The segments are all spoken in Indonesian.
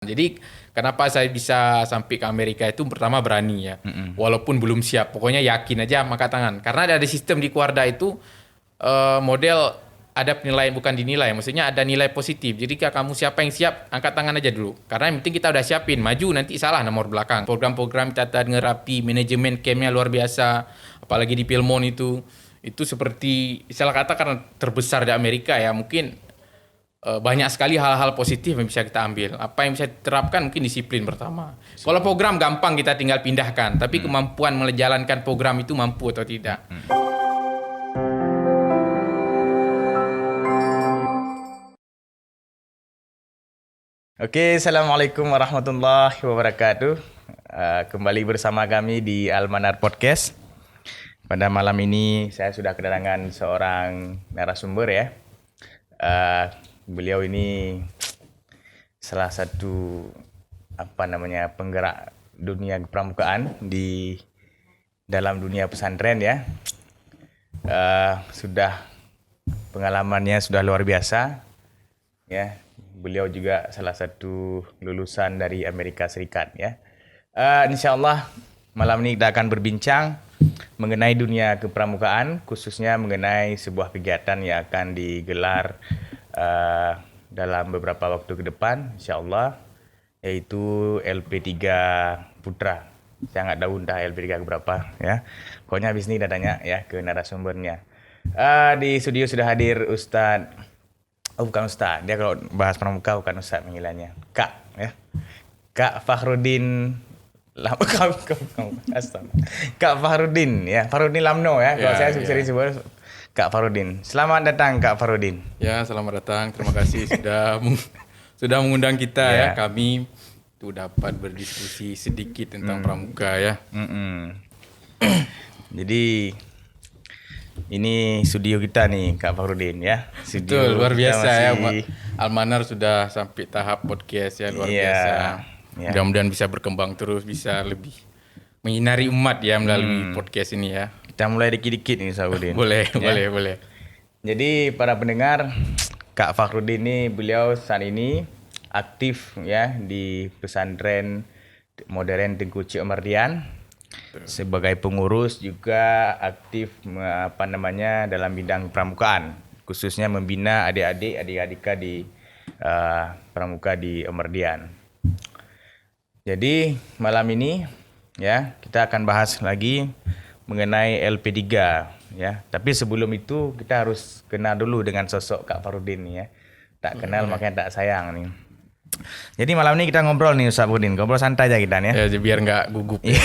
Jadi kenapa saya bisa sampai ke Amerika itu pertama berani ya. Walaupun belum siap, pokoknya yakin aja angkat tangan. Karena ada sistem di Kuarda itu model ada penilaian bukan dinilai, maksudnya ada nilai positif. Jadi kalau kamu siapa yang siap, angkat tangan aja dulu. Karena yang penting kita udah siapin, maju nanti salah nomor belakang. Program-program kita dengar rapi, manajemen campnya luar biasa, apalagi di Philmont itu seperti salah kata karena terbesar di Amerika ya, mungkin banyak sekali hal-hal positif yang bisa kita ambil. Apa yang bisa diterapkan mungkin disiplin pertama. Kalau program gampang kita tinggal pindahkan, tapi kemampuan menjalankan program itu mampu atau tidak. Oke, Assalamualaikum warahmatullahi wabarakatuh. Kembali bersama kami di Almanar Podcast. Pada malam ini saya sudah kedatangan seorang narasumber ya. Beliau ini salah satu penggerak dunia kepramukaan di dalam dunia pesantren ya. Pengalamannya sudah luar biasa ya. Beliau juga salah satu lulusan dari Amerika Serikat ya. Insyaallah malam ini kita akan berbincang mengenai dunia kepramukaan, khususnya mengenai sebuah kegiatan yang akan digelar dalam beberapa waktu ke depan, insyaallah, yaitu LP3 Putra. Saya nggak tahu entah LP3 berapa ya. Pokoknya habis ini kita tanya ya ke narasumbernya. Di studio sudah hadir Ustadz. Oh, bukan Ustadz, dia kalau bahas pramuka bukan Ustadz panggilannya. Kak ya. Kak Fahrudin Kak Fahrudin ya. Fahrudin Lamno ya. Kalau saya sering sebut Kak Fahrudin. Selamat datang Kak Fahrudin. Ya, selamat datang. Terima kasih sudah mengundang kita ya. Kami tuh dapat berdiskusi sedikit tentang pramuka ya. Jadi ini studio kita nih Kak Fahrudin ya. Betul, luar biasa ya. Almanar sudah sampai tahap podcast ya, luar biasa. Ya. Mudah-mudahan bisa berkembang terus, bisa lebih menyinari umat ya melalui podcast ini ya. Kita mulai dikit-dikit nih Fahrudin. Boleh. Jadi para pendengar, Kak Fahrudin ini beliau saat ini aktif ya di pesantren modern Tengku Cik Mardian. Sebagai pengurus juga aktif dalam bidang pramukaan, khususnya membina adik-adik di pramuka di Omerdian. Jadi malam ini ya kita akan bahas lagi mengenai LP3 ya. Tapi sebelum itu kita harus kenal dulu dengan sosok Kak Fahrudin ya. Tak kenal makanya tak sayang nih. Jadi malam ini kita ngobrol nih Ustaz Fahrudin, ngobrol santai aja kita nih ya. Ya biar nggak gugup. Ya.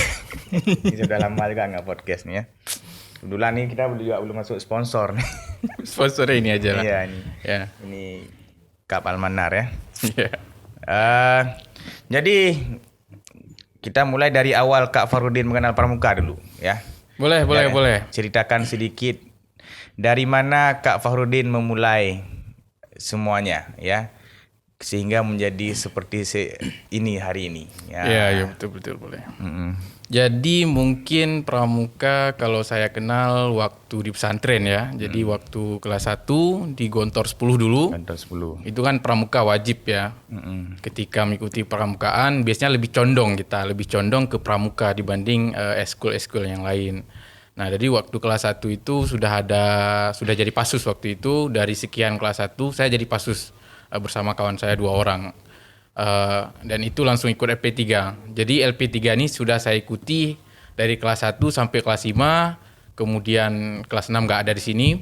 Ini sudah lama juga nggak podcast nih ya. Kebetulan nih kita juga belum masuk sponsor nih. Sponsornya ini aja lah. Iya ini. Ya. Ini Kap Almanar ya. Iya. Jadi kita mulai dari awal Kak Fahrudin mengenal pramuka dulu ya. Boleh. Ceritakan sedikit dari mana Kak Fahrudin memulai semuanya ya. Sehingga menjadi seperti ini hari ini. Ya betul boleh. Jadi mungkin pramuka kalau saya kenal waktu di pesantren ya. Jadi waktu kelas 1 di Gontor 10 dulu. Gontor 10. Itu kan pramuka wajib ya. Ketika mengikuti pramukaan biasanya lebih condong ke pramuka dibanding eskul yang lain. Nah, jadi waktu kelas 1 itu sudah jadi pasus waktu itu. Dari sekian kelas 1 saya jadi pasus bersama kawan saya 2 orang. Dan itu langsung ikut LP3. Jadi LP3 ini sudah saya ikuti dari kelas 1 sampai kelas 5, kemudian kelas 6 nggak ada di sini.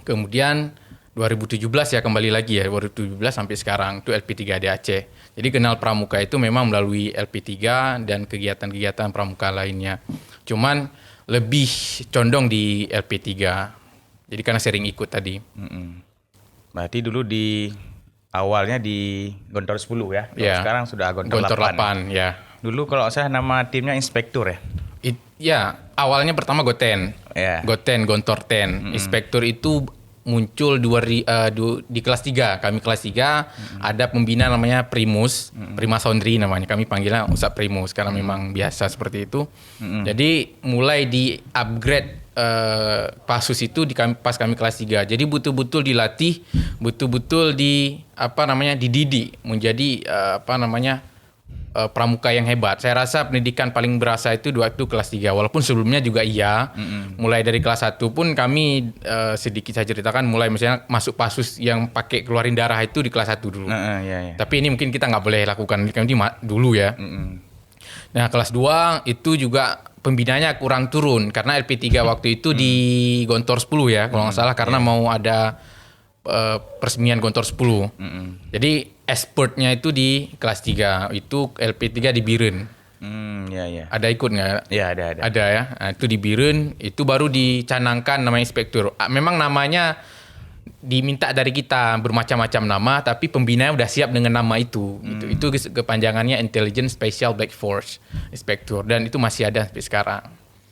Kemudian 2017 ya kembali lagi ya, 2017 sampai sekarang itu LP3 di Aceh. Jadi kenal pramuka itu memang melalui LP3 dan kegiatan-kegiatan pramuka lainnya. Cuman lebih condong di LP3. Jadi karena sering ikut tadi. Berarti dulu awalnya di Gontor 10 ya. Sekarang sudah Gontor 8 ya. Dulu kalau saya nama timnya Inspektur ya. Awalnya pertama Goten. Goten, Gontor 10. Inspektur itu muncul di kelas 3. Kami kelas 3 ada pembina namanya Primus, Prima Sondri namanya. Kami panggilnya Ustaz Primus karena memang biasa seperti itu. Jadi mulai di upgrade Pasus itu pas kami kelas 3. Jadi betul-betul dilatih, betul-betul dididik menjadi pramuka yang hebat. Saya rasa pendidikan paling berasa itu waktu kelas 3. Walaupun sebelumnya juga iya. Mulai dari kelas 1 pun kami sedikit saya ceritakan mulai misalnya masuk pasus yang pakai keluarin darah itu di kelas 1 dulu. Iya. Tapi ini mungkin kita nggak boleh lakukan dulu ya. Nah, kelas 2 itu juga pembinanya kurang turun karena LP3 waktu itu di Gontor 10 ya kalau nggak salah karena mau ada peresmian Gontor 10. Jadi expertnya itu di kelas 3, itu LP3 di Biren. Iya. Ada ikut nggak? Iya, ada. Ada ya. Nah, itu di Biren, itu baru dicanangkan nama inspektur. Memang namanya diminta dari kita bermacam-macam nama, tapi pembinanya udah siap dengan nama itu. Itu kepanjangannya Intelligence Special Black Force Inspektur dan itu masih ada sampai sekarang.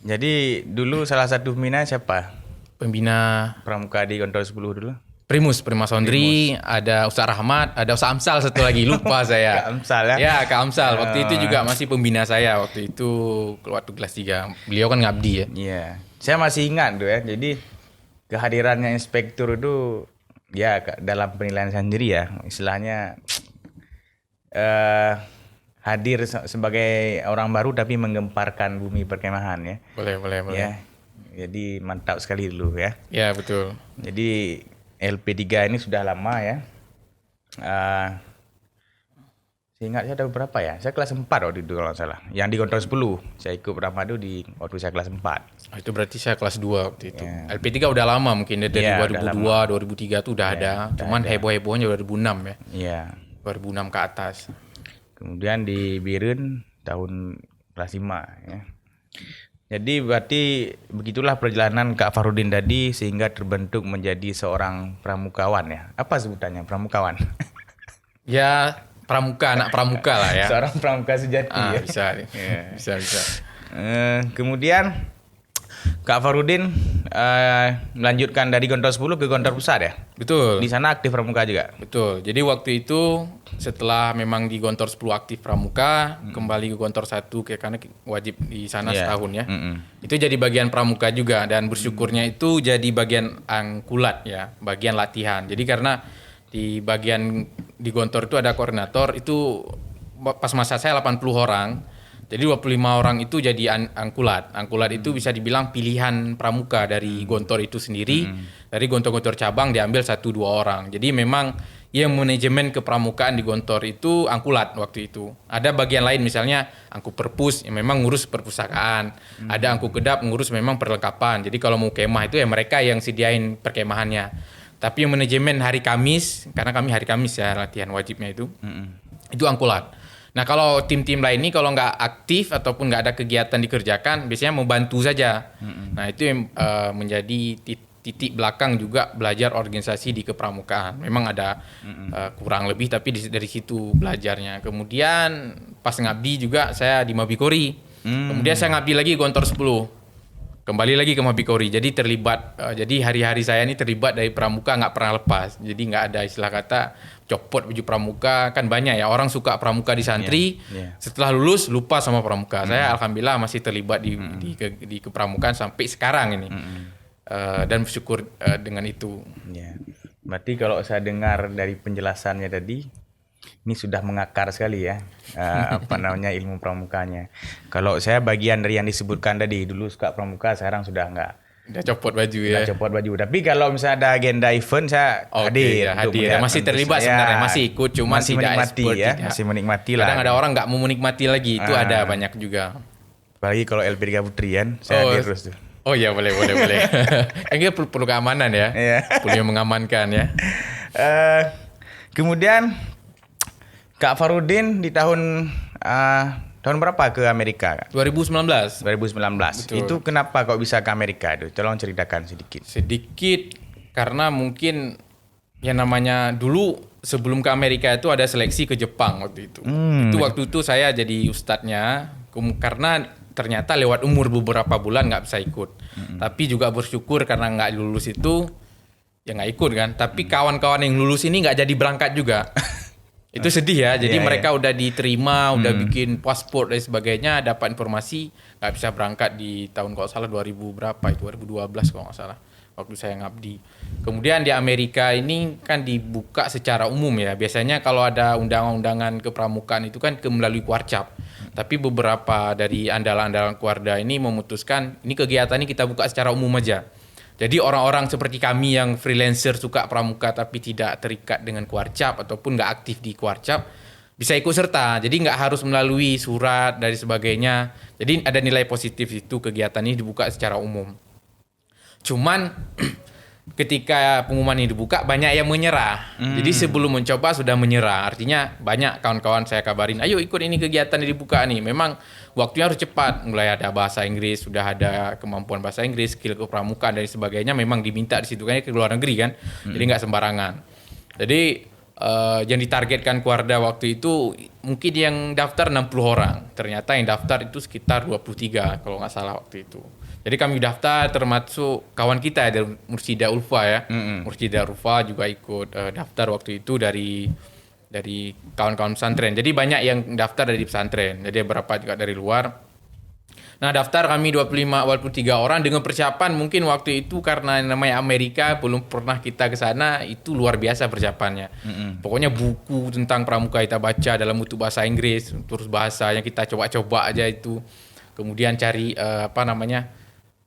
Jadi dulu salah satu pembina siapa? Pembina Pramuka di Gontor 10 dulu. Primus Sondri, ada Ustaz Rahmat, ada Ustaz Amsal satu lagi, lupa saya. Kak Amsal ya? Ya, Kak Amsal. Waktu itu juga masih pembina saya waktu itu waktu kelas 3. Beliau kan ngabdi ya. Iya. Saya masih ingat tuh ya. Jadi kehadirannya inspektur itu ya dalam penilaian saya sendiri ya. Istilahnya hadir sebagai orang baru tapi menggemparkan bumi perkemahan ya. Boleh. Ya. Jadi mantap sekali dulu ya. Ya, betul. Jadi LP3 ini sudah lama ya. Saya ingat saya ada beberapa ya. Saya kelas 4 waktu itu kalau nggak salah. Yang di Gontor 10. Saya ikut Ramadu di waktu saya kelas 4. Itu berarti saya kelas 2 waktu itu. Ya. LP3 udah lama mungkin dari Ya, 2002, 2003 tuh udah ada. Cuman heboh-hebohnya 2006 ya. Iya. 2006 ke atas. Kemudian di Biren tahun kelas 5 ya. Jadi berarti begitulah perjalanan Kak Farudin tadi sehingga terbentuk menjadi seorang pramukawan ya. Apa sebutannya pramukawan? Ya, anak pramuka lah ya. Seorang pramuka sejati ya. Bisa. Kemudian Kak Farudin melanjutkan dari Gontor 10 ke Gontor Pusat ya? Betul. Di sana aktif pramuka juga? Betul. Jadi waktu itu setelah memang di Gontor 10 aktif pramuka, kembali ke Gontor 1 karena wajib di sana setahun ya. Itu jadi bagian pramuka juga dan bersyukurnya itu jadi bagian angkulat ya, bagian latihan. Jadi karena di bagian di Gontor itu ada koordinator, itu pas masa saya 80 orang. Jadi 25 orang itu jadi angkulat. Angkulat itu bisa dibilang pilihan pramuka dari Gontor itu sendiri. Dari Gontor-Gontor cabang diambil 1-2 orang. Jadi memang yang manajemen kepramukaan di Gontor itu angkulat waktu itu. Ada bagian lain misalnya angku perpus yang memang ngurus perpustakaan. Ada angku kedap ngurus memang perlengkapan. Jadi kalau mau kemah itu ya mereka yang sediain perkemahannya. Tapi yang manajemen hari Kamis, karena kami hari Kamis ya latihan wajibnya itu angkulat. Nah kalau tim-tim lain ini kalau nggak aktif ataupun nggak ada kegiatan dikerjakan, biasanya mau bantu saja. Nah itu yang menjadi titik belakang juga belajar organisasi di kepramukaan. Memang ada kurang lebih tapi dari situ belajarnya. Kemudian pas ngabdi juga saya di Mabikori. Kemudian saya ngabdi lagi Gontor 10. Kembali lagi ke Mabikori. Jadi terlibat, jadi hari-hari saya ini terlibat dari pramuka nggak pernah lepas. Jadi nggak ada istilah kata copot baju pramuka, kan banyak ya orang suka pramuka di santri. Setelah lulus lupa sama pramuka. Saya alhamdulillah masih terlibat di kepramukaan sampai sekarang ini. Dan bersyukur dengan itu. Ya. Berarti kalau saya dengar dari penjelasannya tadi, ini sudah mengakar sekali ya, ilmu pramukanya. Kalau saya bagian dari yang disebutkan tadi, dulu suka pramuka, sekarang sudah enggak. Udah copot baju ya. Udah copot baju. Tapi kalau misalnya ada agenda event, saya hadir. Ya, masih terlibat sebenarnya, masih ikut, cuma masih tidak menikmati expert, ya, tidak. masih menikmati lah. Kadang ada orang nggak mau menikmati lagi, itu ada banyak juga. Apalagi kalau LP3 Putri kan, saya hadir terus tuh. Oh iya boleh. Kan kita perlu keamanan ya. Perlu yang mengamankan ya. Kemudian Kak Farudin di tahun berapa ke Amerika? 2019. 2019. Betul. Itu kenapa kok bisa ke Amerika itu? Tolong ceritakan sedikit. Sedikit karena mungkin yang namanya dulu sebelum ke Amerika itu ada seleksi ke Jepang waktu itu. Itu waktu itu saya jadi ustadznya karena ternyata lewat umur beberapa bulan nggak bisa ikut. Tapi juga bersyukur karena nggak lulus itu ya nggak ikut kan. Tapi kawan-kawan yang lulus ini nggak jadi berangkat juga. Itu sedih ya. Jadi Iya, mereka udah diterima, udah bikin paspor dan sebagainya, dapat informasi nggak bisa berangkat di tahun kalau salah 2000 berapa itu 2012 kalau nggak salah waktu saya ngabdi. Kemudian di Amerika ini kan dibuka secara umum ya. Biasanya kalau ada undangan-undangan kepramukaan itu kan melalui Kuarcap. Tapi beberapa dari andalan-andalan Kuarda ini memutuskan ini kegiatan ini kita buka secara umum aja. Jadi orang-orang seperti kami yang freelancer suka pramuka tapi tidak terikat dengan Kuarcap ataupun nggak aktif di Kuarcap bisa ikut serta. Jadi nggak harus melalui surat dan sebagainya. Jadi ada nilai positif itu kegiatan ini dibuka secara umum. Cuman ketika pengumuman ini dibuka banyak yang menyerah. Jadi sebelum mencoba sudah menyerah. Artinya banyak kawan-kawan saya kabarin, ayo ikut ini kegiatan yang dibuka nih. Memang waktunya harus cepat. Mulai ada bahasa Inggris, sudah ada kemampuan bahasa Inggris, skill kepramukaan dan sebagainya. Memang diminta di situ kan ke luar negeri kan. Jadi nggak sembarangan. Jadi yang ditargetkan Kuarda waktu itu mungkin yang daftar 60 orang. Ternyata yang daftar itu sekitar 23 kalau nggak salah waktu itu. Jadi kami daftar termasuk kawan kita dari Mursida Ulfa ya. Mursida Ulfa juga ikut daftar waktu itu dari kawan-kawan pesantren. Jadi banyak yang daftar dari pesantren. Jadi beberapa juga dari luar. Nah, daftar kami 23 orang dengan persiapan mungkin waktu itu karena namanya Amerika belum pernah kita ke sana, itu luar biasa persiapannya. Pokoknya buku tentang pramuka kita baca dalam bentuk bahasa Inggris, terus bahasa yang kita coba-coba aja itu. Kemudian cari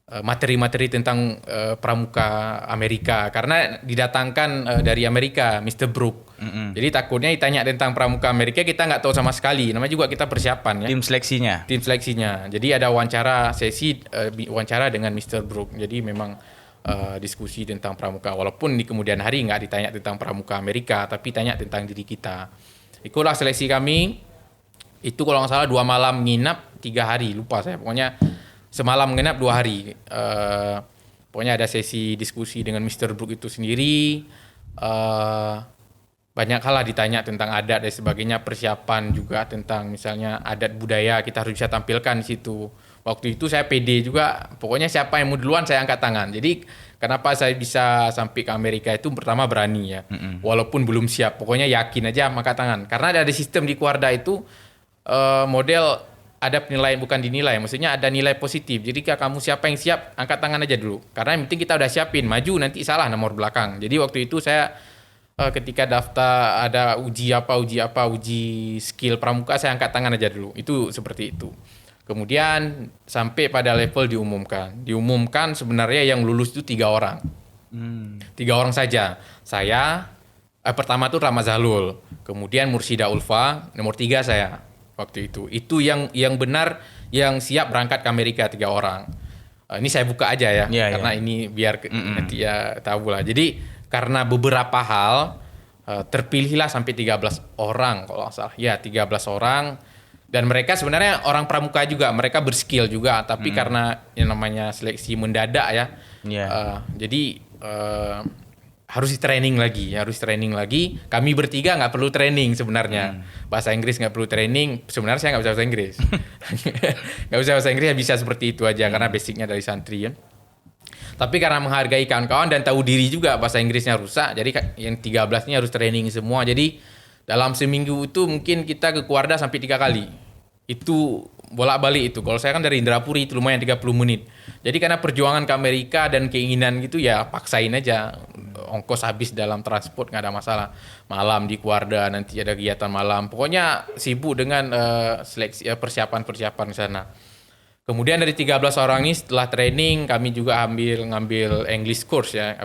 materi-materi tentang pramuka Amerika karena didatangkan dari Amerika Mr. Brook. Jadi takutnya ditanya tentang pramuka Amerika kita nggak tahu sama sekali. Namanya juga kita persiapan ya. Tim seleksinya. Jadi ada wawancara dengan Mr. Brook. Jadi memang diskusi tentang pramuka walaupun di kemudian hari nggak ditanya tentang pramuka Amerika tapi tanya tentang diri kita. Ikulah seleksi kami. Itu kalau nggak salah 2 malam nginap 3 hari lupa saya pokoknya. Semalam menginap 2 hari. Pokoknya ada sesi diskusi dengan Mr. Brook itu sendiri. Banyak hal lah ditanya tentang adat dan sebagainya. Persiapan juga tentang misalnya adat budaya kita harus bisa tampilkan di situ. Waktu itu saya pede juga. Pokoknya siapa yang mau duluan saya angkat tangan. Jadi kenapa saya bisa sampai ke Amerika itu pertama berani ya. Walaupun belum siap. Pokoknya yakin aja angkat tangan. Karena ada sistem di Kuarda itu model ada penilaian bukan dinilai, maksudnya ada nilai positif. Jadi kamu siapa yang siap, angkat tangan aja dulu. Karena yang penting kita udah siapin, maju nanti salah nomor belakang. Jadi waktu itu saya ketika daftar ada uji skill pramuka, saya angkat tangan aja dulu. Itu seperti itu. Kemudian sampai pada level diumumkan. Diumumkan sebenarnya yang lulus itu 3 orang. 3 orang saja. Saya, pertama tuh Ramazalul. Kemudian Mursida Ulfa, nomor 3 saya. Waktu itu yang benar yang siap berangkat ke Amerika 3 orang. Ini saya buka aja ya, karena ini biar nanti ya tahu lah. Jadi karena beberapa hal terpilihlah sampai 13 orang kalau nggak salah. Ya 13 orang dan mereka sebenarnya orang pramuka juga, mereka berskill juga, tapi karena yang namanya seleksi mendadak ya. Jadi harus training lagi. Kami bertiga nggak perlu training sebenarnya. Bahasa Inggris nggak perlu training. Sebenarnya saya nggak bisa bahasa Inggris. Nggak bisa bahasa Inggris ya bisa seperti itu aja karena basicnya dari santri ya. Tapi karena menghargai kawan-kawan dan tahu diri juga bahasa Inggrisnya rusak. Jadi yang 13 ini harus training semua. Jadi dalam seminggu itu mungkin kita ke Kuarda sampai 3 kali. Itu bolak-balik itu. Kalau saya kan dari Indrapuri itu lumayan 30 menit. Jadi karena perjuangan ke Amerika dan keinginan gitu ya paksain aja. Ongkos habis dalam transport nggak ada masalah. Malam di Kuarda nanti ada kegiatan malam. Pokoknya sibuk dengan seleksi persiapan di sana. Kemudian dari 13 orang ini setelah training kami juga ngambil English course ya,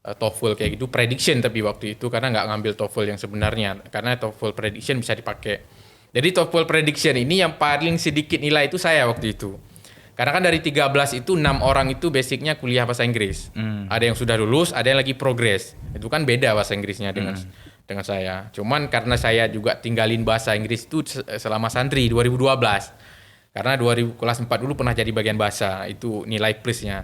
TOEFL kayak gitu, prediction tapi waktu itu karena nggak ngambil TOEFL yang sebenarnya karena TOEFL prediction bisa dipakai. Jadi TOEFL prediction ini yang paling sedikit nilai itu saya waktu itu. Karena kan dari 13 itu 6 orang itu basicnya kuliah bahasa Inggris. Ada yang sudah lulus, ada yang lagi progress. Itu kan beda bahasa Inggrisnya dengan saya. Cuman karena saya juga tinggalin bahasa Inggris itu selama santri 2012. Karena kelas 4 dulu pernah jadi bagian bahasa, itu nilai plusnya.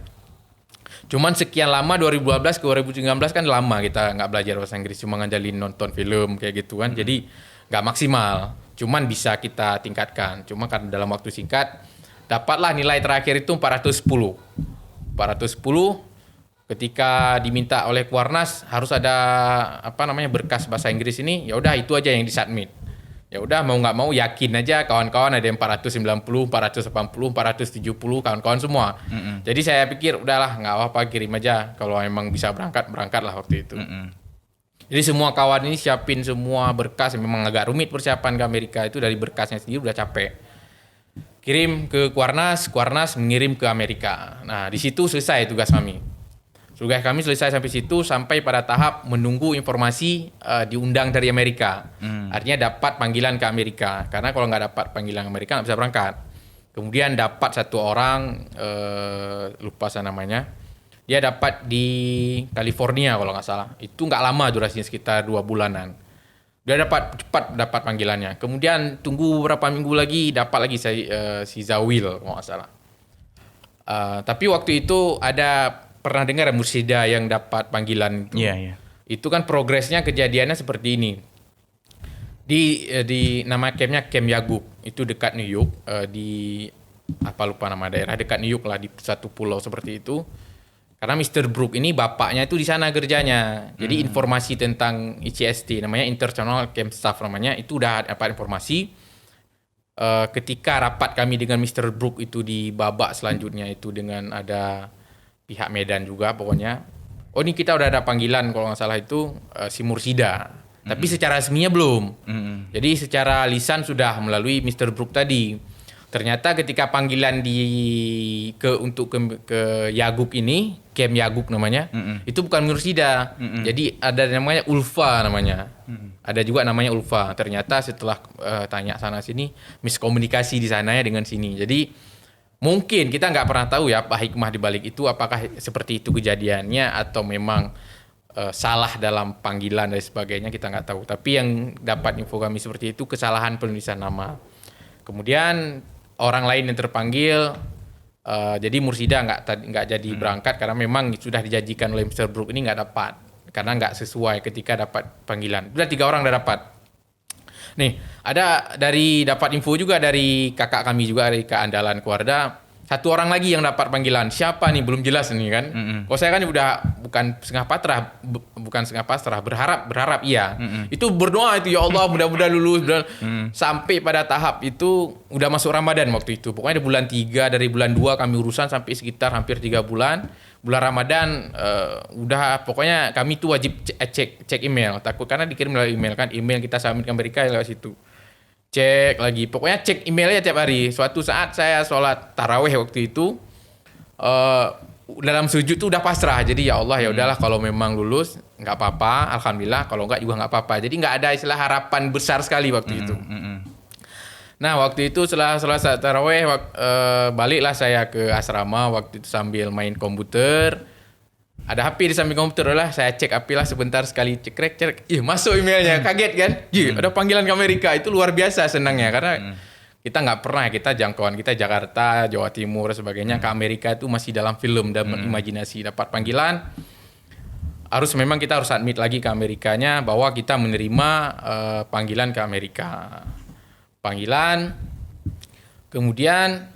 Cuman sekian lama 2012 ke 2019 kan lama kita nggak belajar bahasa Inggris, cuma ngandelin nonton film kayak gitu kan. Jadi nggak maksimal. Cuman bisa kita tingkatkan. Cuma karena dalam waktu singkat dapatlah nilai terakhir itu 410. ketika diminta oleh Kuarnas harus ada berkas bahasa Inggris ini, ya udah itu aja yang disubmit. Ya udah mau nggak mau yakin aja kawan-kawan ada yang 490, 480, 470 kawan-kawan semua. Jadi saya pikir udahlah nggak apa-apa kirim aja, kalau emang bisa berangkatlah waktu itu. Jadi semua kawan ini siapin semua berkas, memang agak rumit persiapan ke Amerika itu, dari berkasnya sendiri udah capek. Kirim ke Kuarnas mengirim ke Amerika. Nah, di situ selesai tugas kami. Tugas kami selesai sampai situ, sampai pada tahap menunggu informasi diundang dari Amerika. Artinya dapat panggilan ke Amerika. Karena kalau nggak dapat panggilan ke Amerika nggak bisa berangkat. Kemudian dapat satu orang, lupa saya namanya. Dia dapat di California kalau nggak salah. Itu nggak lama durasinya, sekitar 2 bulanan. Dia cepat dapat panggilannya. Kemudian tunggu beberapa minggu lagi dapat lagi si Zawil kalau nggak salah. Tapi waktu itu pernah dengar Mursida yang dapat panggilan itu. Iya. Itu kan progresnya kejadiannya seperti ini. Di nama campnya Camp Yagup. Itu dekat New York. Lupa nama daerah, dekat New York lah, di satu pulau seperti itu. Karena Mr. Brook ini bapaknya itu di sana kerjanya. Jadi informasi tentang ICST, namanya International Camp Staff namanya, itu udah dapat informasi. Ketika rapat kami dengan Mr. Brook itu di babak selanjutnya itu, dengan ada pihak Medan juga pokoknya. Oh, ini kita udah ada panggilan kalau nggak salah itu si Mursida. Tapi secara resminya belum. Jadi secara lisan sudah melalui Mr. Brook tadi. Ternyata ketika panggilan untuk ke Yagup ini, Camp Yagup namanya, itu bukan Mursida. Jadi ada namanya Ulfa namanya. Ada juga namanya Ulfa. Ternyata setelah tanya sana sini, miskomunikasi di sananya dengan sini. Jadi mungkin kita nggak pernah tahu ya apa hikmah di balik itu, apakah seperti itu kejadiannya atau memang salah dalam panggilan dan sebagainya, kita nggak tahu. Tapi yang dapat info kami seperti itu, kesalahan penulisan nama. Kemudian orang lain yang terpanggil, jadi Mursida nggak jadi berangkat karena memang sudah dijanjikan oleh Mr. Brook ini nggak dapat, karena nggak sesuai ketika dapat panggilan. Sudah 3 orang udah dapat. Nih, dapat info juga dari kakak kami juga, dari Kak Andalan Keluarga. 1 orang lagi yang dapat panggilan. Siapa nih? Belum jelas nih kan. Kalau saya kan udah bukan setengah pasrah, berharap iya. Itu berdoa itu, ya Allah mudah-mudahan lulus. Sampai pada tahap itu udah masuk Ramadan waktu itu. Pokoknya di bulan 3, dari bulan 2 kami urusan sampai sekitar hampir 3 bulan. Bulan Ramadan udah pokoknya kami tuh wajib cek email. Takut karena dikirim melalui email kan. Email kita submit ke Amerika lewat situ. Cek lagi, pokoknya cek emailnya tiap hari. Suatu saat saya sholat taraweh waktu itu, dalam sujud tuh udah pasrah. Jadi ya Allah, ya udahlah kalau memang lulus nggak apa-apa, alhamdulillah. Kalau nggak juga nggak apa-apa. Jadi nggak ada istilah harapan besar sekali waktu itu. Nah waktu itu setelah sholat taraweh, baliklah saya ke asrama waktu itu sambil main komputer. Ada HP di samping komputer lah, saya cek HP lah sebentar, sekali cek, masuk emailnya, kaget kan? Ada panggilan ke Amerika, itu luar biasa senangnya karena kita nggak pernah, kita jangkauan kita Jakarta, Jawa Timur dan sebagainya, ke Amerika itu masih dalam film dan imajinasi. Dapat panggilan, kita harus admit lagi ke Amerikanya bahwa kita menerima panggilan ke Amerika. Panggilan, kemudian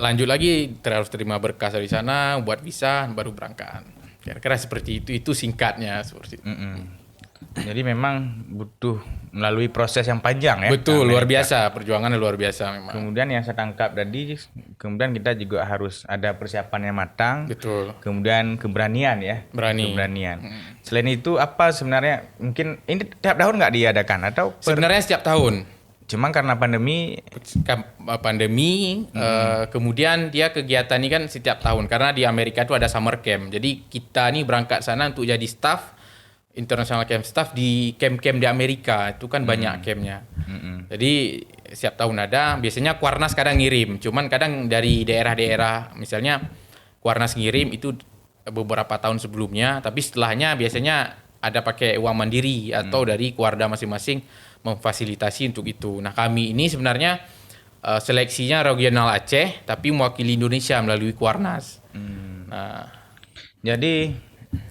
lanjut lagi, harus terima berkas dari sana, buat visa, baru berangkat. Kira-kira seperti itu singkatnya seperti itu. Jadi memang butuh melalui proses yang panjang ya. Betul, luar biasa, perjuangannya luar biasa memang. Kemudian yang saya tangkap tadi, kemudian kita juga harus ada persiapan yang matang. Betul. Kemudian keberanian ya. Keberanian. Selain itu apa sebenarnya, mungkin ini tiap tahun nggak diadakan atau? Sebenarnya setiap tahun. Cuma karena pandemi, kemudian dia kegiatan ini kan setiap tahun karena di Amerika itu ada summer camp. Jadi kita nih berangkat sana untuk jadi staff, international camp staff di camp-camp di Amerika. Itu kan banyak campnya. Jadi setiap tahun ada. Biasanya Kuarnas kadang ngirim. Cuman kadang dari daerah-daerah, misalnya Kuarnas ngirim itu beberapa tahun sebelumnya. Tapi setelahnya biasanya ada pakai uang mandiri atau dari keluarga masing-masing memfasilitasi untuk itu. Nah kami ini sebenarnya seleksinya regional Aceh tapi mewakili Indonesia melalui Kuarnas. Nah, jadi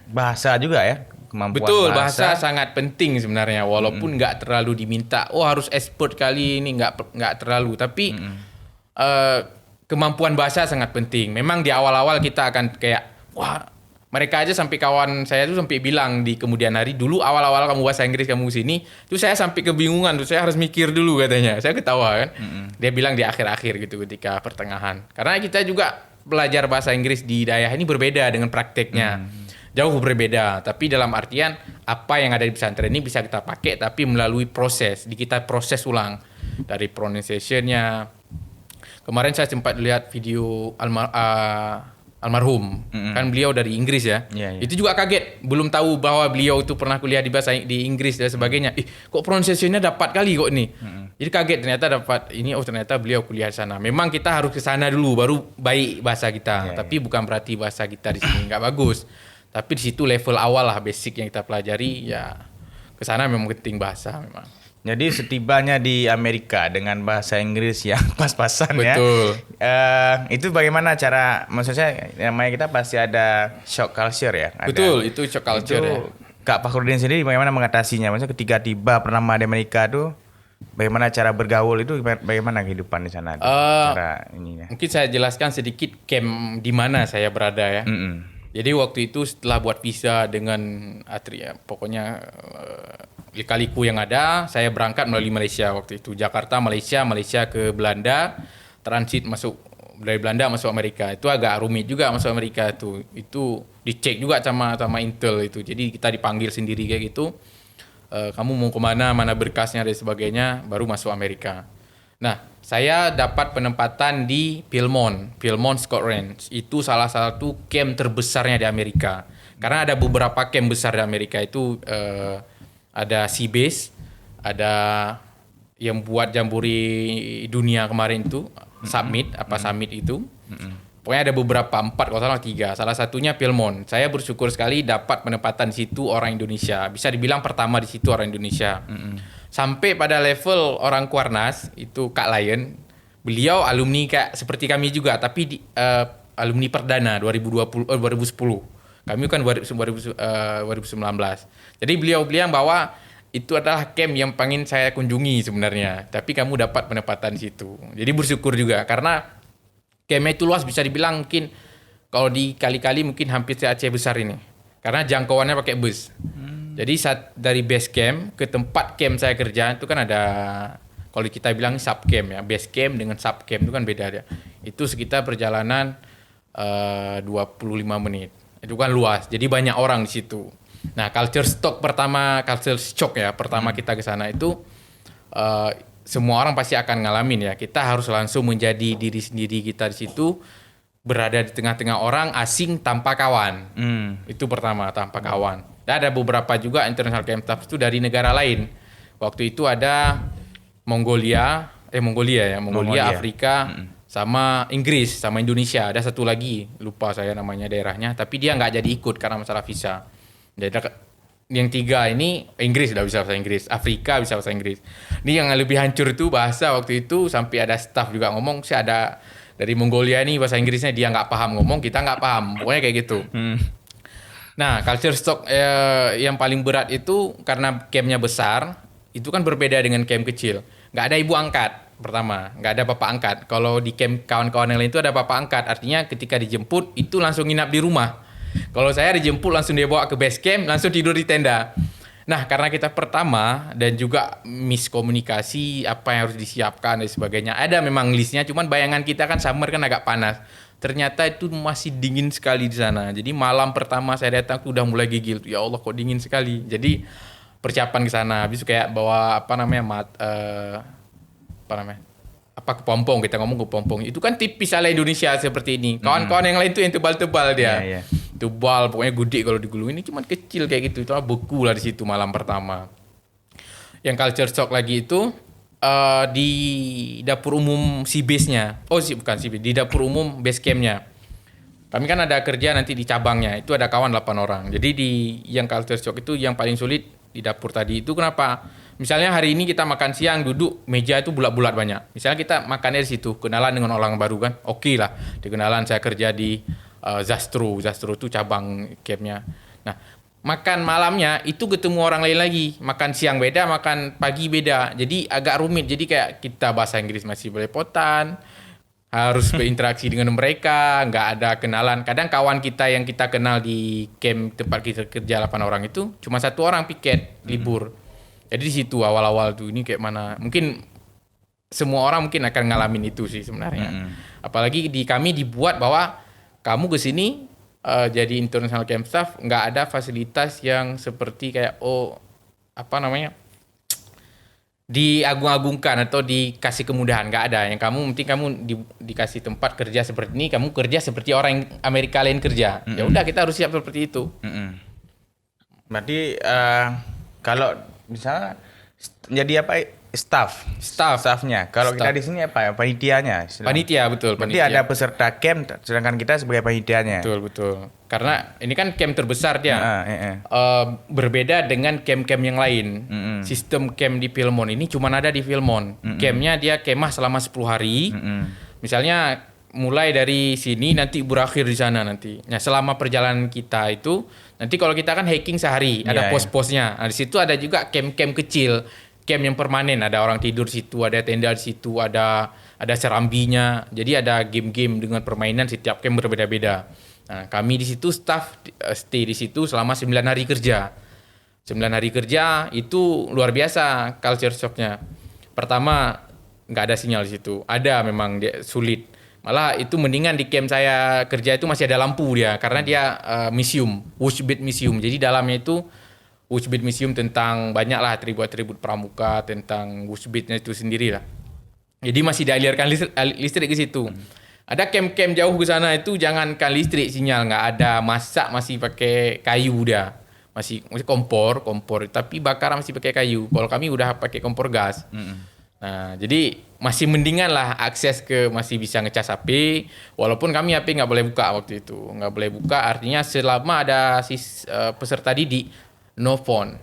bahasa juga ya, kemampuan betul, bahasa sangat penting sebenarnya, walaupun nggak terlalu diminta. Harus expert kali ini, nggak terlalu. Tapi kemampuan bahasa sangat penting. Memang di awal-awal kita akan kayak mereka aja sampai kawan saya tuh sampai bilang di kemudian hari, dulu awal-awal kamu bahasa Inggris kamu sini, tuh saya sampai kebingungan tuh, saya harus mikir dulu katanya. Saya ketawa kan. Dia bilang di akhir-akhir gitu ketika pertengahan. Karena kita juga belajar bahasa Inggris di daerah ini berbeda dengan prakteknya. Jauh berbeda, tapi dalam artian apa yang ada di pesantren ini bisa kita pakai tapi melalui proses, kita proses ulang dari pronunciation-nya. Kemarin saya sempat lihat video almarhum, kan beliau dari Inggris ya. Itu juga kaget, belum tahu bahwa beliau itu pernah kuliah di Inggris dan sebagainya. Kok pronunciation-nya dapat kali kok nih. Jadi kaget ternyata dapat ini, ternyata beliau kuliah di sana. Memang kita harus ke sana dulu baru baik bahasa kita. Tapi bukan berarti bahasa kita di sini nggak bagus. Tapi di situ level awal lah, basic yang kita pelajari ya, ke sana memang penting bahasa memang. Jadi setibanya di Amerika dengan bahasa Inggris yang pas-pasan. Betul. Ya. Itu bagaimana cara, maksudnya namanya kita pasti ada shock culture ya. Betul, itu shock culture ya. Kak Fakhrudin sendiri bagaimana mengatasinya? Maksudnya ketika tiba pertama di Amerika tuh, bagaimana cara bergaul itu, bagaimana kehidupan di sana? Cara ininya. Mungkin saya jelaskan sedikit camp di mana saya berada ya. Jadi waktu itu setelah buat visa dengan Atria, pokoknya lika-liku yang ada, saya berangkat melalui Malaysia waktu itu. Jakarta, Malaysia ke Belanda, transit masuk dari Belanda masuk Amerika. Itu agak rumit juga masuk Amerika itu. Itu dicek juga sama Intel itu. Jadi kita dipanggil sendiri kayak gitu. Kamu mau kemana, mana berkasnya dan sebagainya, baru masuk Amerika. Nah, saya dapat penempatan di Philmont, Scotland. Itu salah satu camp terbesarnya di Amerika. Karena ada beberapa camp besar di Amerika itu, ada Seabase, ada yang buat jambore dunia kemarin itu, Summit itu. Pokoknya ada beberapa, 4 kalau salah 3. Salah satunya Philmont. Saya bersyukur sekali dapat penempatan di situ orang Indonesia. Bisa dibilang pertama di situ orang Indonesia. Sampai pada level orang Kuarnas, itu Kak Lion, beliau alumni seperti kami juga, tapi alumni perdana 2010. Kami kan 2019. Jadi beliau bilang bahwa itu adalah camp yang pengen saya kunjungi sebenarnya, tapi kamu dapat penempatan di situ. Jadi bersyukur juga karena campnya itu luas, bisa dibilang mungkin kalau dikali-kali mungkin hampir se-Aceh besar ini. Karena jangkauannya pakai bus. Jadi dari base camp ke tempat camp saya kerja itu kan ada, kalau kita bilang sub camp ya, base camp dengan sub camp itu kan beda ya. Itu sekitar perjalanan 25 menit. Itu kan luas. Jadi banyak orang di situ. Nah, culture shock ya pertama kita ke sana itu semua orang pasti akan ngalamin ya. Kita harus langsung menjadi diri sendiri kita di situ, berada di tengah-tengah orang asing tanpa kawan. Itu pertama, tanpa kawan. Dan ada beberapa juga international camp staff itu dari negara lain. Waktu itu ada Mongolia, Afrika, sama Inggris, sama Indonesia. Ada satu lagi, lupa saya namanya daerahnya, tapi dia nggak jadi ikut karena masalah visa. Jadi yang 3 ini Inggris udah bisa bahasa Inggris, Afrika bisa bahasa Inggris. Ini yang lebih hancur itu bahasa waktu itu, sampai ada staff juga ngomong, sih ada dari Mongolia nih bahasa Inggrisnya dia nggak paham ngomong, kita nggak paham, pokoknya kayak gitu. Nah, culture shock yang paling berat itu karena campnya besar, itu kan berbeda dengan camp kecil. Nggak ada ibu angkat pertama, nggak ada bapak angkat. Kalau di camp kawan-kawan yang lain itu ada bapak angkat, artinya ketika dijemput itu langsung nginap di rumah. Kalau saya dijemput langsung dia bawa ke base camp, langsung tidur di tenda. Nah, karena kita pertama dan juga miskomunikasi apa yang harus disiapkan dan sebagainya. Ada memang listnya, cuman bayangan kita kan summer kan agak panas. Ternyata itu masih dingin sekali di sana. Jadi malam pertama saya datang tuh udah mulai gigil. Ya Allah kok dingin sekali. Jadi persiapan ke sana. Habis kayak bawa kepompong, kita ngomong kepompong. Itu kan tipis ala Indonesia seperti ini. Kawan-kawan yang lain tuh yang tebal-tebal dia. Tebal, pokoknya gede kalau digulung. Ini cuma kecil kayak gitu. Itu beku lah di situ malam pertama. Yang culture shock lagi itu di dapur umum Seabase-nya. Di dapur umum base camp-nya. Kami kan ada kerja nanti di cabangnya. Itu ada kawan 8 orang. Jadi yang culture shock itu yang paling sulit di dapur tadi itu kenapa? Misalnya hari ini kita makan siang duduk meja itu bulat-bulat banyak. Misalnya kita makannya di situ, kenalan dengan orang baru kan. Oke lah. Dikenalan saya kerja di Zastro itu cabang campnya. Nah, makan malamnya itu ketemu orang lain lagi. Makan siang beda, makan pagi beda. Jadi agak rumit. Jadi kayak kita bahasa Inggris masih belepotan. harus berinteraksi dengan mereka, nggak ada kenalan. Kadang kawan kita yang kita kenal di camp tempat kita kerja 8 orang itu cuma 1 orang piket libur. Jadi di situ awal-awal tuh ini kayak mana? Mungkin semua orang mungkin akan ngalamin itu sih sebenarnya. Apalagi di kami dibuat bahwa kamu ke sini jadi international camp staff nggak ada fasilitas yang seperti kayak diagung-agungkan atau dikasih kemudahan, nggak ada. Yang penting kamu dikasih tempat kerja seperti ini, kamu kerja seperti orang yang Amerika lain kerja. Ya udah kita harus siap seperti itu. Berarti kalau misalnya jadi apa staffnya. Kalau kita di sini apa ya panitianya? Panitia betul. Berarti Panitia. ada peserta camp, sedangkan kita sebagai panitianya. Betul. Karena ini kan camp terbesar dia. Berbeda dengan camp-camp yang lain. Sistem camp di Philmont ini cuma ada di Philmont. Campnya dia kemah selama 10 hari. Misalnya mulai dari sini nanti berakhir di sana nanti. Nah, selama perjalanan kita itu nanti kalau kita kan hiking sehari, ada pos-posnya. Nah, di situ ada juga camp-camp kecil. Camp yang permanen, ada orang tidur situ, ada tenda di situ, ada serambinya. Jadi ada game-game dengan permainan, setiap camp berbeda-beda. Nah, kami di situ staff stay di situ selama 9 hari kerja. 9 hari kerja itu luar biasa culture shocknya. Pertama, nggak ada sinyal di situ. Ada memang dia sulit. Malah itu mendingan di camp saya kerja itu masih ada lampu dia. Karena dia museum, Woodsbed Museum. Jadi dalamnya itu Woodsbed Museum tentang banyaklah atribut-atribut pramuka, tentang Woodsbednya itu sendiri lah. Jadi masih dialirkan listrik ke situ. Ada camp-camp jauh ke sana itu jangankan listrik sinyal nggak ada, masak masih pakai kayu dia. Masih kompor, tapi bakar masih pakai kayu. Kalau kami udah pakai kompor gas. Nah, jadi masih mendingan lah akses ke masih bisa ngecas HP. Walaupun kami HP nggak boleh buka waktu itu. Nggak boleh buka artinya selama ada peserta didik, no phone.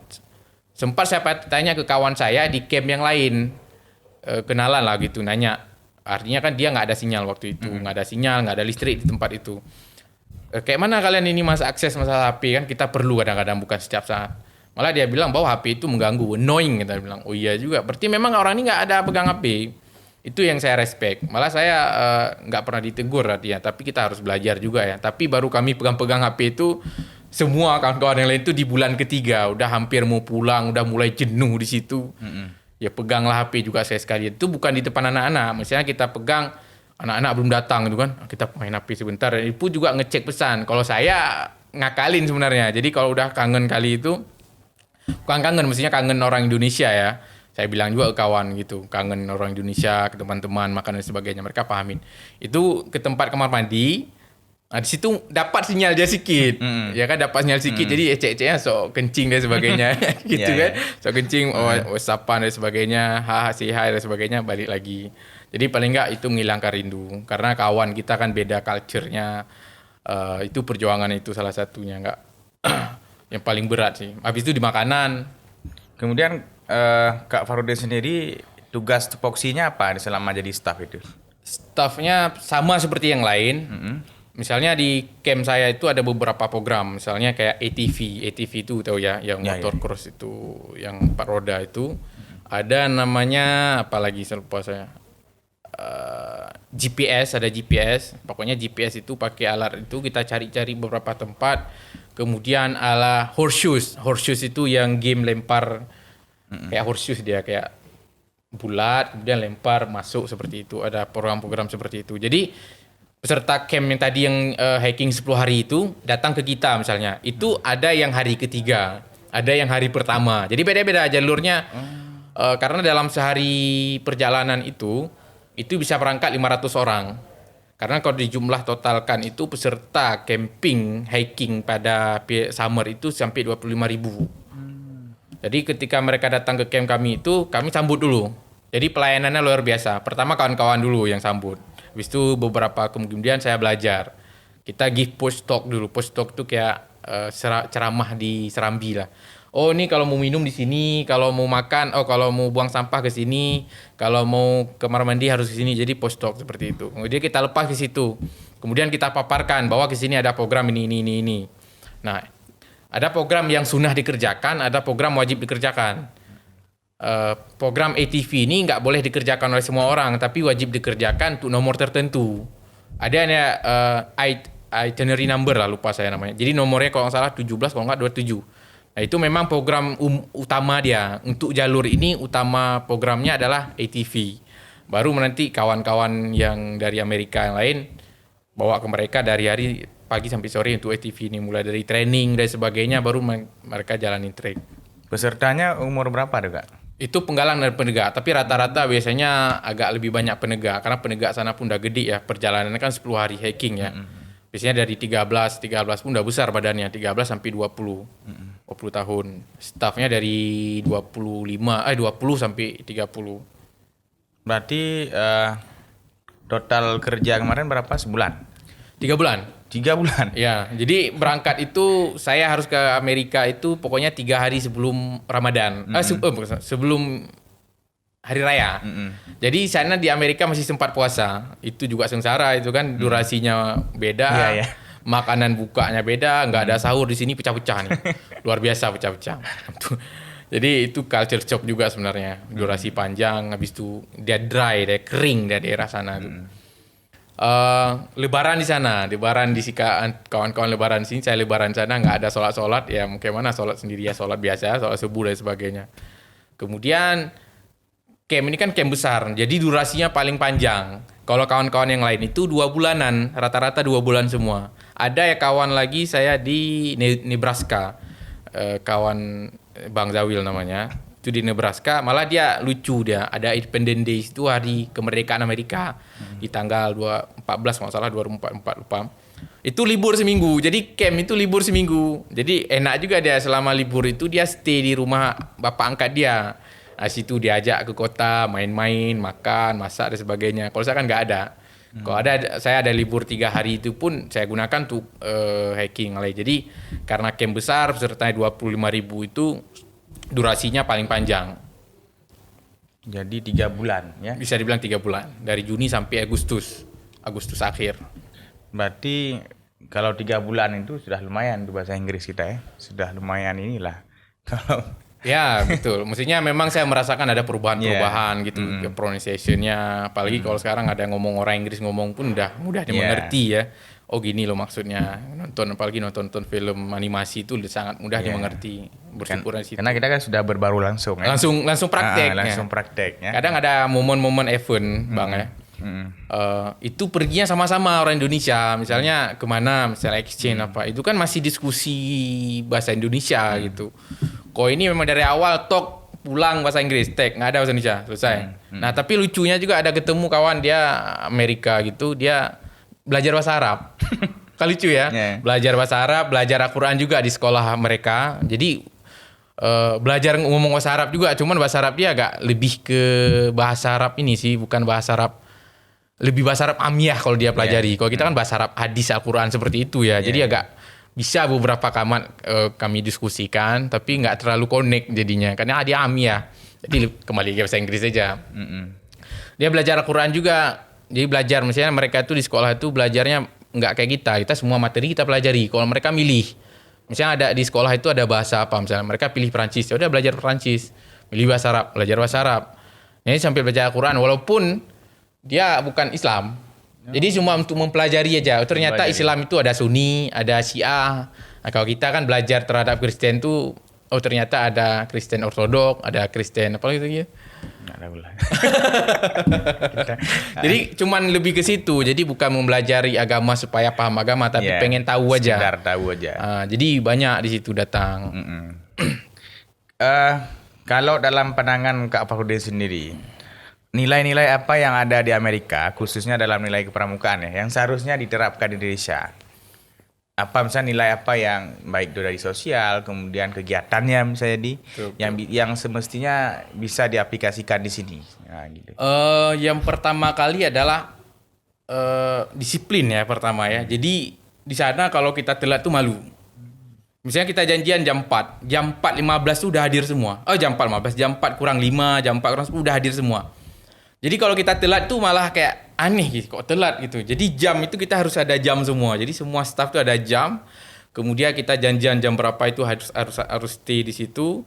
Sempat saya tanya ke kawan saya di camp yang lain. Kenalan lah gitu, nanya. Artinya kan dia nggak ada sinyal waktu itu. Nggak ada sinyal, nggak ada listrik di tempat itu. Kayak mana kalian ini akses masalah HP kan kita perlu kadang-kadang bukan setiap saat. Malah dia bilang bahwa HP itu mengganggu, annoying kita bilang. Oh iya juga. Berarti memang orang ini nggak ada pegang HP. Itu yang saya respect. Malah saya nggak pernah ditegur artinya. Tapi kita harus belajar juga ya. Tapi baru kami pegang-pegang HP itu semua kawan-kawan yang lain itu di bulan ketiga udah hampir mau pulang, udah mulai jenuh di situ. Ya peganglah HP juga saya sekali. Itu bukan di depan anak-anak. Misalnya kita pegang anak-anak belum datang gitu kan. Kita main HP sebentar. Itu juga ngecek pesan. Kalau saya ngakalin sebenarnya. Jadi kalau udah kangen kali itu bukan kangen, mestinya kangen orang Indonesia ya. Saya bilang juga ke kawan gitu, kangen orang Indonesia, ke teman-teman, makan dan sebagainya. Mereka pahamin. Itu ke tempat kamar mandi, nah di situ dapat sinyal dia sedikit. Ya kan dapat sinyal sedikit, jadi ecek-eceknya sok kencing dan sebagainya. Gitu kan. Sok kencing, sapan dan sebagainya, say hi dan sebagainya, balik lagi. Jadi paling enggak itu menghilangkan rindu. Karena kawan kita kan beda culture-nya. Itu perjuangan itu salah satunya. Enggak yang paling berat sih. Habis itu di makanan. Kemudian Kak Farudin sendiri tugas tupoksinya apa selama jadi staff itu? Staffnya sama seperti yang lain. Misalnya di camp saya itu ada beberapa program. Misalnya kayak ATV itu tahu ya, yang motor cross itu, yang 4 roda itu. Ada namanya apa lagi saya lupa saya. GPS, ada GPS. Pokoknya GPS itu pakai alat itu kita cari-cari beberapa tempat. Kemudian ala horseshoes. Horseshoes itu yang game lempar kayak horseshoes dia kayak bulat kemudian lempar masuk seperti itu. Ada program-program seperti itu. Jadi peserta camp yang tadi yang hiking 10 hari itu datang ke kita misalnya. Itu ada yang hari ketiga, ada yang hari pertama. Jadi beda-beda jalurnya. Karena dalam sehari perjalanan itu bisa berangkat 500 orang. Karena kalau dijumlah totalkan itu peserta camping, hiking pada summer itu sampai 25.000. Jadi ketika mereka datang ke camp kami itu, kami sambut dulu. Jadi pelayanannya luar biasa. Pertama kawan-kawan dulu yang sambut. Habis itu beberapa kemudian saya belajar. Kita give post talk dulu. Post talk itu kayak ceramah di serambi lah. Oh ini kalau mau minum di sini, kalau mau makan, kalau mau buang sampah ke sini, kalau mau kamar mandi harus ke sini. Jadi post talk seperti itu. Kemudian kita lepas ke situ. Kemudian kita paparkan bahwa ke sini ada program ini. Nah, ada program yang sunnah dikerjakan, ada program wajib dikerjakan. program ATV ini nggak boleh dikerjakan oleh semua orang, tapi wajib dikerjakan untuk nomor tertentu. Ada itinerary number lah, lupa saya namanya. Jadi nomornya kalau nggak salah 17, kalau nggak 27. Nah itu memang program utama dia. Untuk jalur ini utama programnya adalah ATV. Baru nanti kawan-kawan yang dari Amerika yang lain bawa ke mereka dari hari pagi sampai sore untuk ATV ini. Mulai dari training dan sebagainya, baru mereka jalanin trek. Pesertanya umur berapa tuh Kak? Itu penggalang dan penegak, tapi rata-rata biasanya agak lebih banyak penegak, karena penegak sana pun udah gede ya, perjalanannya kan 10 hari hiking ya. Biasanya dari 13 pun udah besar badannya, 13 sampai 20 tahun. Staffnya dari 20 sampai 30. Berarti total kerja kemarin berapa? Sebulan? 3 bulan. 3 bulan? Ya, jadi berangkat itu saya harus ke Amerika itu pokoknya 3 hari sebelum Ramadan. Sebelum Hari Raya. Jadi sana di Amerika masih sempat puasa. Itu juga sengsara itu kan, durasinya beda. Iya, iya. Makanan bukanya beda, nggak ada sahur. Di sini pecah-pecah nih. Luar biasa pecah-pecah. Jadi itu culture shock juga sebenarnya. Durasi panjang, habis itu dia dry, dia kering dari daerah sana tuh. Lebaran di sana, lebaran di kawan-kawan lebaran di sini, saya lebaran di sana nggak ada sholat ya, mungkin mana sholat sendiri ya, sholat biasa, sholat subuh dan sebagainya. Kemudian camp ini kan camp besar, jadi durasinya paling panjang. Kalau kawan-kawan yang lain itu 2 bulanan, rata-rata 2 bulan semua. Ada ya kawan lagi saya di Nebraska, kawan Bang Zawil namanya. Itu di Nebraska, malah dia lucu dia. Ada Independence Day itu hari kemerdekaan Amerika di tanggal 14 kalau salah 24 lupa. Itu libur seminggu. Jadi camp itu libur seminggu. Jadi enak juga dia selama libur itu dia stay di rumah bapak angkat dia. Nah, situ diajak ke kota, main-main, makan, masak dan sebagainya. Kalau saya kan nggak ada. Kalau saya ada libur 3 hari itu pun saya gunakan untuk hiking. Jadi karena camp besar pesertanya 25.000 itu durasinya paling panjang. Jadi 3 bulan ya? Bisa dibilang 3 bulan. Dari Juni sampai Agustus akhir. Berarti kalau 3 bulan itu sudah lumayan tuh bahasa Inggris kita ya? Sudah lumayan inilah. Kalau ya betul. Mestinya memang saya merasakan ada perubahan-perubahan gitu. Pronunciation-nya. Apalagi kalau sekarang ada ngomong orang Inggris ngomong pun udah mudah dimengerti ya. Oh gini loh maksudnya. Apalagi nonton film animasi itu sangat mudah dimengerti. Bersyukur di situ. Karena kita kan sudah berbaru langsung ya. Langsung praktek. Langsung praktek ya. Kadang ada momen-momen event Bang ya. Itu perginya sama-sama orang Indonesia. Misalnya kemana, misalnya exchange apa. Itu kan masih diskusi bahasa Indonesia gitu. Kok ini memang dari awal pulang bahasa Inggris, nggak ada bahasa Indonesia, selesai. Nah tapi lucunya juga ada ketemu kawan dia Amerika gitu, dia belajar bahasa Arab. Kan lucu ya. Belajar bahasa Arab, belajar Al-Quran juga di sekolah mereka. Jadi belajar ngomong bahasa Arab juga, cuman bahasa Arab dia agak lebih ke bahasa Arab ini sih, bukan bahasa Arab, lebih bahasa Arab amiyah kalau dia pelajari. Kalau kita kan bahasa Arab hadis Al-Quran seperti itu ya. Jadi agak bisa beberapa kami diskusikan, tapi nggak terlalu connect jadinya, karena dia amiyah. Jadi kembali ke bahasa Inggris aja. Dia belajar Al-Quran juga. Jadi belajar, misalnya mereka itu di sekolah itu belajarnya nggak kayak kita semua materi kita pelajari. Kalau mereka milih, misalnya ada di sekolah itu ada bahasa apa, misalnya mereka pilih Perancis, ya udah belajar Perancis. Pilih bahasa Arab, belajar bahasa Arab. Ini sampai belajar Al-Quran, walaupun dia bukan Islam. Jadi cuma untuk mempelajari aja. Ternyata Islam itu ada Sunni, ada Syiah. Nah, kalau kita kan belajar terhadap Kristen tuh, ternyata ada Kristen Ortodok, ada Kristen apa lagi ya? Nggak tahu lah. Jadi cuman lebih ke situ. Jadi bukan mempelajari agama supaya paham agama, tapi pengen tahu aja. Sekedar tahu aja. Jadi banyak di situ datang. Kalau dalam pandangan Kak Fakhrudin sendiri, nilai-nilai apa yang ada di Amerika, khususnya dalam nilai kepramukaan ya, yang seharusnya diterapkan di Indonesia? Apa misalnya nilai apa yang baik itu dari sosial, kemudian kegiatannya misalnya yang semestinya bisa diaplikasikan di sini. Nah, gitu. Yang pertama kali adalah disiplin ya pertama ya. Jadi di sana kalau kita telat tuh malu. Misalnya kita janjian jam 4:15 tuh udah hadir semua. Jam 4:15, jam 4 kurang 5, jam 4 kurang 10 udah hadir semua. Jadi kalau kita telat tuh malah kayak aneh gitu, kok telat gitu. Jadi jam itu kita harus ada jam semua. Jadi semua staff tuh ada jam. Kemudian kita janjian jam berapa itu harus stay di situ.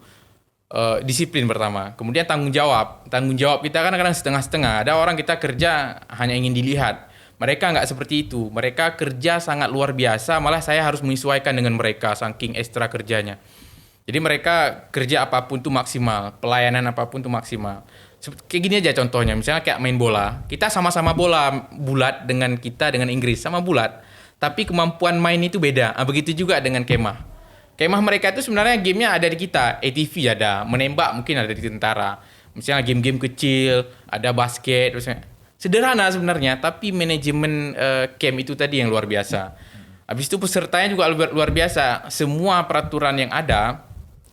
disiplin pertama. Kemudian tanggung jawab. Tanggung jawab kita kan kadang setengah-setengah. Ada orang kita kerja hanya ingin dilihat. Mereka nggak seperti itu. Mereka kerja sangat luar biasa. Malah saya harus menyesuaikan dengan mereka saking ekstra kerjanya. Jadi mereka kerja apapun tuh maksimal. Pelayanan apapun tuh maksimal. Kayak gini aja contohnya. Misalnya kayak main bola. Kita sama-sama bola bulat dengan kita dengan Inggris. Sama bulat. Tapi kemampuan main itu beda. Begitu juga dengan kemah. Kemah mereka itu sebenarnya gamenya ada di kita. ATV ada. Menembak mungkin ada di tentara. Misalnya game-game kecil. Ada basket. Misalnya. Sederhana sebenarnya. Tapi manajemen camp itu tadi yang luar biasa. Habis itu pesertanya juga luar biasa. Semua peraturan yang ada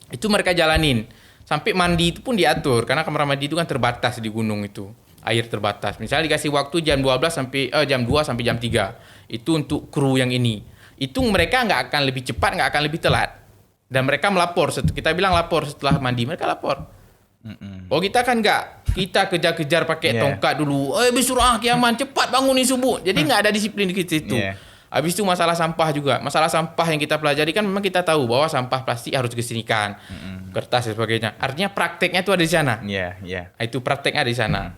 itu mereka jalanin. Sampai mandi itu pun diatur. Karena kamar mandi itu kan terbatas di gunung itu. Air terbatas. Misalnya dikasih waktu jam 12 sampai jam 2 sampai jam 3. Itu untuk kru yang ini. Itu mereka nggak akan lebih cepat, nggak akan lebih telat. Dan mereka melapor. Kita bilang lapor setelah mandi. Mereka lapor. Oh kita kan nggak. Kita kejar-kejar pakai tongkat dulu. Bisurah kiaman, cepat bangun nih subuh. Jadi nggak ada disiplin di situ. Habis itu masalah sampah juga. Masalah sampah yang kita pelajari kan memang kita tahu bahwa sampah plastik harus disinikan. Kertas dan sebagainya. Artinya prakteknya itu ada di sana. Itu prakteknya ada di sana.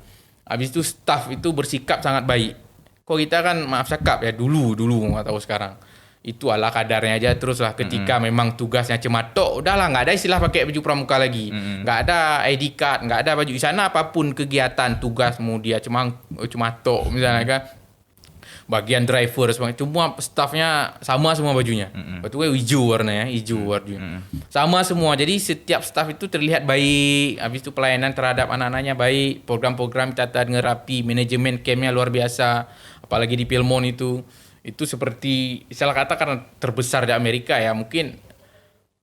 Habis itu staff itu bersikap sangat baik. Kok kita kan maaf cakap ya dulu nggak tahu sekarang. Itu ala kadarnya aja teruslah ketika memang tugasnya cematok, udahlah nggak ada istilah pakai baju pramuka lagi. Nggak ada ID card, nggak ada baju di sana apapun kegiatan tugasmu dia cematok misalnya kan. Bagian driver semua staffnya sama semua bajunya. Betul hijau warnanya, sama semua. Jadi setiap staff itu terlihat baik. Habis itu pelayanan terhadap anak-anaknya baik. Program-program tata dengan rapi, manajemen campnya luar biasa. Apalagi di Pilmon itu seperti istilah kata karena terbesar di Amerika ya mungkin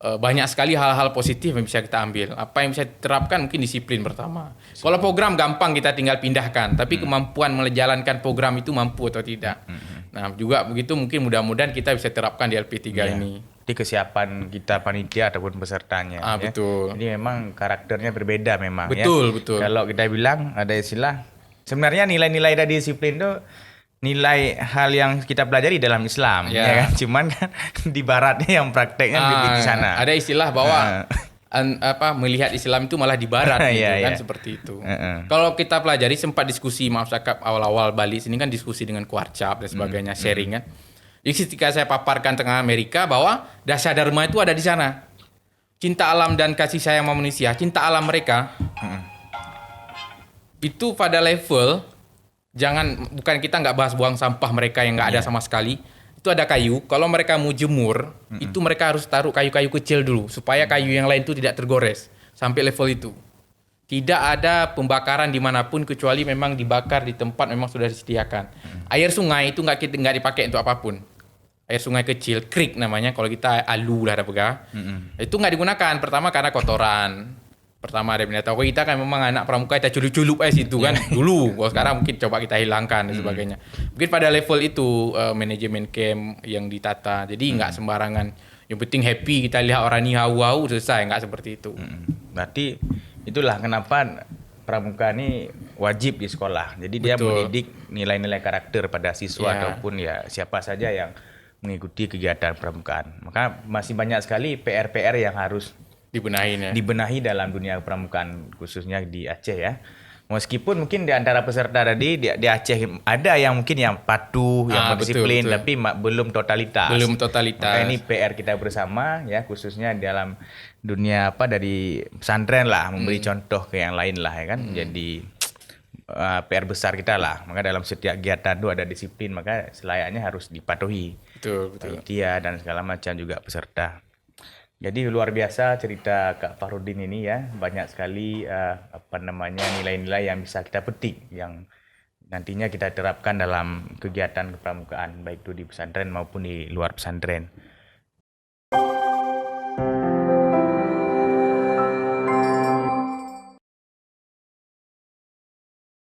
banyak sekali hal-hal positif yang bisa kita ambil. Apa yang bisa diterapkan mungkin disiplin pertama. Kalau program gampang kita tinggal pindahkan, tapi kemampuan menjalankan program itu mampu atau tidak. Nah juga begitu mungkin mudah-mudahan kita bisa terapkan di LP3 ini. Di kesiapan kita panitia ataupun pesertanya. Betul. Jadi memang karakternya berbeda memang. Betul. Kalau kita bilang ada istilah, sebenarnya nilai-nilai dari disiplin itu nilai hal yang kita pelajari dalam Islam, ya kan? Cuman kan di Baratnya yang prakteknya lebih di sana. Ada istilah bahwa melihat Islam itu malah di Barat, gitu kan seperti itu. Kalau kita pelajari sempat diskusi maaf cakap awal-awal Bali sini kan diskusi dengan Kuarcap dan sebagainya, sharing kan. Jadi ketika saya paparkan tengah Amerika bahwa dasar dharma itu ada di sana. Cinta alam dan kasih sayang manusia, cinta alam mereka itu pada level bukan kita nggak bahas buang sampah mereka yang nggak ada sama sekali. Itu ada kayu. Kalau mereka mau jemur, itu mereka harus taruh kayu-kayu kecil dulu supaya kayu yang lain itu tidak tergores sampai level itu. Tidak ada pembakaran dimanapun kecuali memang dibakar di tempat memang sudah disediakan. Air sungai itu nggak dipakai untuk apapun. Air sungai kecil, creek namanya. Kalau kita alu lah ada pegang. Itu nggak digunakan. Pertama karena kotoran. Pertama ada binatang. Kita kan memang anak pramuka kita culup-culup situ kan dulu. Kalau sekarang mungkin coba kita hilangkan dan sebagainya. Mungkin pada level itu manajemen camp yang ditata. Jadi nggak sembarangan. Yang penting happy kita lihat orang ni hau-hau selesai, nggak seperti itu. Berarti itulah kenapa pramuka ini wajib di sekolah. Jadi dia mendidik nilai-nilai karakter pada siswa ataupun ya siapa saja yang mengikuti kegiatan pramukaan. Maka masih banyak sekali PR-PR yang harus dibenahi dalam dunia pramukaan khususnya di Aceh ya. Meskipun mungkin di antara peserta tadi di Aceh ada yang mungkin yang patuh, yang berdisiplin, tapi belum totalitas. Maka ini PR kita bersama ya, khususnya dalam dunia dari pesantren lah, memberi contoh ke yang lain lah ya kan. Jadi PR besar kita lah. Maka dalam setiap kegiatan itu ada disiplin, maka selayaknya harus dipatuhi. Betul. Panitia dan segala macam juga peserta. Jadi luar biasa cerita Kak Fakhrudin ini ya, banyak sekali nilai-nilai yang bisa kita petik yang nantinya kita terapkan dalam kegiatan kepramukaan baik itu di pesantren maupun di luar pesantren.